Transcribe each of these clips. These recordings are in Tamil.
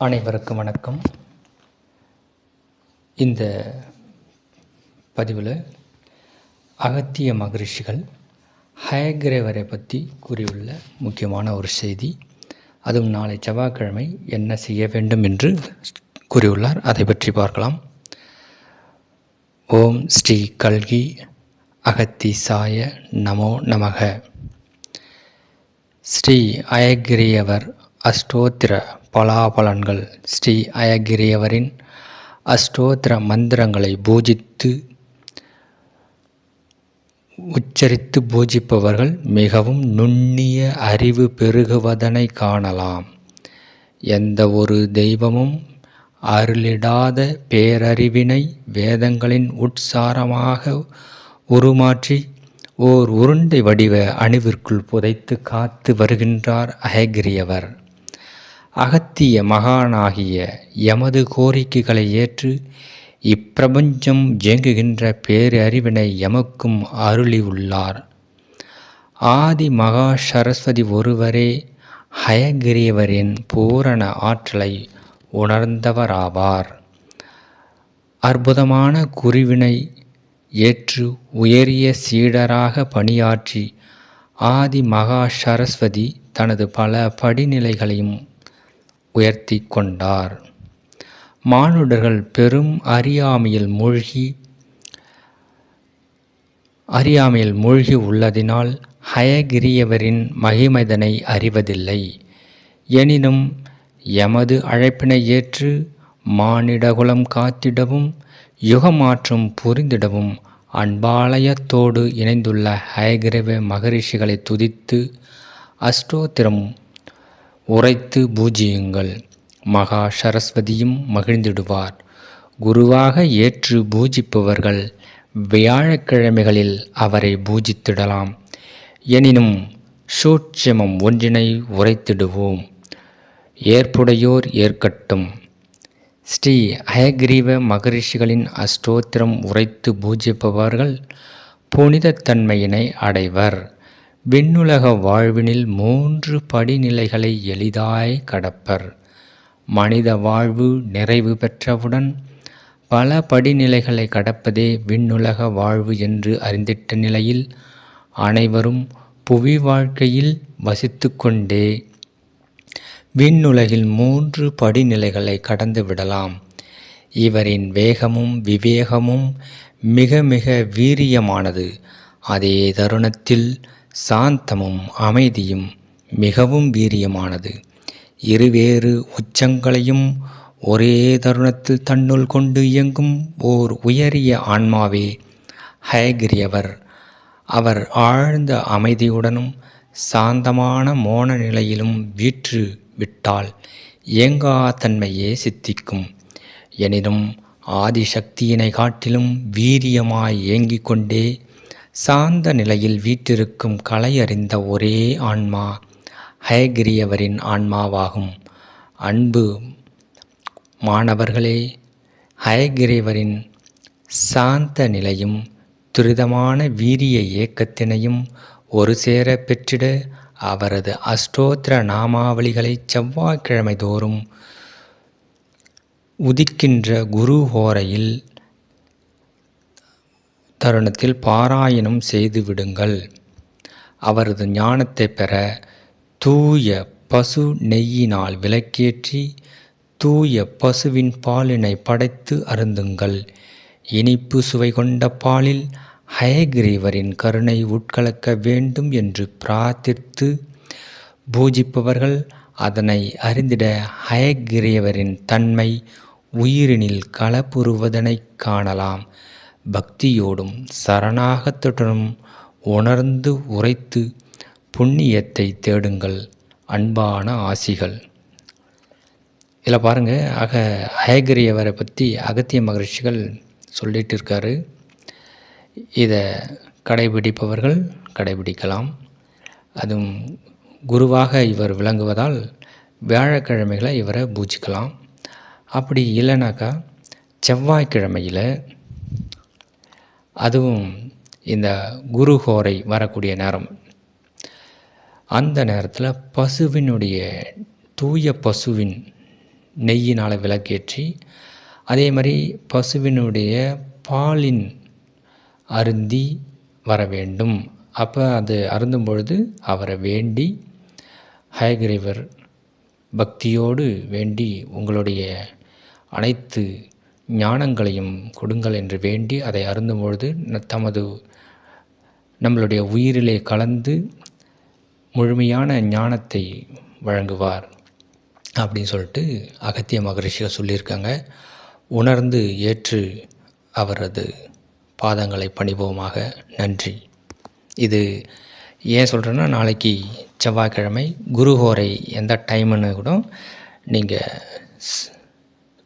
அனைவருக்கும் வணக்கம். இந்த பதிவில் அகத்திய மகரிஷிகள் ஹயக்ரீவரை பற்றி கூறியுள்ள முக்கியமான ஒரு செய்தி, அதுவும் நாளை செவ்வாய்க்கிழமை என்ன செய்ய வேண்டும் என்று கூறியுள்ளார். அதை பற்றி பார்க்கலாம். ஓம் ஸ்ரீ கல்கி அகத்தீசாய நமோ நமக. ஸ்ரீ ஹயக்ரீவர் அஷ்டோத்திர பலாபலன்கள். ஸ்ரீ ஹயக்ரீவரின் அஷ்டோத்திர மந்திரங்களை உச்சரித்து பூஜிப்பவர்கள் மிகவும் நுண்ணிய அறிவு பெருகுவதனை காணலாம். எந்த ஒரு தெய்வமும் அருளிடாத பேரறிவினை வேதங்களின் உட்சாரமாக உருமாற்றி ஓர் உருண்டை வடிவ அணுவிற்குள் புதைத்து காத்து வருகின்றார் ஹயக்ரீவர். அகத்திய மகானாகிய எமது கோரிக்கைகளை ஏற்று இப்பிரபஞ்சம் இயங்குகின்ற பேரறிவினை எமக்கும் அருளி உள்ளார். ஆதி மகா சரஸ்வதி ஒருவரே ஹயக்ரீவரின் பூரண ஆற்றலை உணர்ந்தவராவார். அற்புதமான குருவினை ஏற்று உயரிய சீடராக பணியாற்றி ஆதி மகா சரஸ்வதி தனது பல படிநிலைகளையும் உயர்த்தி கொண்டார். மானுடர்கள் பெரும் அறியாமையில் மூழ்கி உள்ளதினால் ஹயக்ரீவரின் மகிமைதனை அறிவதில்லை. எனினும் எமது அழைப்பினை ஏற்று மானிடகுலம் காத்திடவும் யுகமாற்றம் புரிந்திடவும் அன்பாலயத்தோடு இணைந்துள்ள ஹயக்ரீவ மகரிஷிகளை துதித்து அஷ்டோத்திரம் உரைத்து பூஜியுங்கள். மகா சரஸ்வதியும் மகிழ்ந்திடுவார். குருவாக ஏற்று பூஜிப்பவர்கள் வியாழக்கிழமைகளில் அவரை பூஜித்திடலாம். எனினும் சூட்சுமம் ஒன்றினை உரைத்திடுவோம். ஏற்புடையோர் ஏற்கட்டும். ஸ்ரீ ஹயக்ரீவ மகரிஷிகளின் அஷ்டோத்திரம் உரைத்து பூஜிப்பவர்கள் புனிதத்தன்மையினை அடைவர். விண்ணுலக வாழ்வினில் 3 படிநிலைகளை எளிதாய் கடப்பர். மனித வாழ்வு நிறைவு பெற்றவுடன் பல படிநிலைகளை கடப்பதே விண்ணுலக வாழ்வு என்று அறிந்திட்ட நிலையில் அனைவரும் புவி வாழ்க்கையில் வசித்து கொண்டே விண்ணுலகில் 3 படிநிலைகளை கடந்து விடலாம். இவரின் வேகமும் விவேகமும் மிக மிக வீரியமானது. அதே தருணத்தில் சாந்தமும் அமைதியும் மிகவும் வீரியமானது. இருவேறு உச்சங்களையும் ஒரே தருணத்தில் தன்னுள் கொண்டு இயங்கும் ஓர் உயரிய ஆன்மாவே ஹயக்ரீவர். அவர் ஆழ்ந்த அமைதியுடனும் சாந்தமான மோன நிலையிலும் வீற்று விட்டால் இயங்கா தன்மையே சித்திக்கும். எனினும் ஆதிசக்தியினை காட்டிலும் வீரியமாய் இயங்கிக் கொண்டே சாந்த நிலையில் வீற்றிருக்கும் கலை அறிந்த ஒரே ஆன்மா ஹயக்ரீவரின் ஆன்மாவாகும். அன்பு மாணவர்களே, ஹயக்ரீவரின் சாந்த நிலையும் துரிதமான வீரிய இயக்கத்தினையும் ஒரு சேர பெற்றிட அவரது அஷ்டோத்திர நாமாவளிகளை செவ்வாய்க்கிழமை தோறும் உதிக்கின்ற குரு ஹோரையில் தருணத்தில் பாராயணம் செய்து விடுங்கள். அவரது ஞானத்தை பெற தூய பசு நெய்யினால் விளக்கேற்றி தூய பசுவின் பாலினை படைத்து அருந்துங்கள். இனிப்பு சுவை கொண்ட பாலில் ஹயக்ரீவரின் கருணை உட்கலக்க வேண்டும் என்று பிரார்த்தித்து பூஜிப்பவர்கள் அதனை அறிந்திட ஹயக்ரீவரின் தன்மை உயிரினில் கலப்புறுவதனை காணலாம். பக்தியோடும் சரணாகத்துடனும் உணர்ந்து உரைத்து புண்ணியத்தை தேடுங்கள். அன்பான ஆசிகள். இதில் பாருங்கள், ஹயக்ரீவரை பற்றி அகத்திய மகரிஷிகள் சொல்லிட்டு இருக்காரு. இதை கடைபிடிப்பவர்கள் கடைபிடிக்கலாம். அதுவும் குருவாக இவர் விளங்குவதால் வியாழக்கிழமைகளை இவரை பூஜிக்கலாம். அப்படி இல்லைனாக்கா செவ்வாய்க்கிழமையில், அதுவும் இந்த குருஹோரை வரக்கூடிய நேரம், அந்த நேரத்தில் பசுவினுடைய தூய பசுவின் நெய்யினால் விளக்கேற்றி, அதே மாதிரி பசுவினுடைய பாலின் அருந்தி வர வேண்டும். அப்போ அது அருந்தும் பொழுது அவரை வேண்டி, ஹயக்ரீவர் பக்தியோடு வேண்டி உங்களுடைய அனைத்து ஞானங்களையும் கொடுங்கள் என்று வேண்டி அதை அருந்தும் பொழுது நம்மளுடைய உயிரிலே கலந்து முழுமையான ஞானத்தை வழங்குவார் அப்படின்னு சொல்லிட்டு அகத்திய மகரிஷிகள் சொல்லியிருக்காங்க. உணர்ந்து ஏற்று அவரது பாதங்களை பணிவோமாக. நன்றி. இது ஏன் சொல்கிறேன்னா, நாளைக்கு செவ்வாய்க்கிழமை குருஹோரை எந்த டைமுன்னு கூட நீங்கள்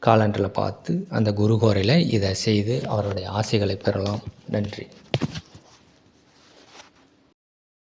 காலண்டரில் பார்த்து அந்த குருஹோரையில் இதை செய்து அவருடைய ஆசைகளை பெறலாம். நன்றி.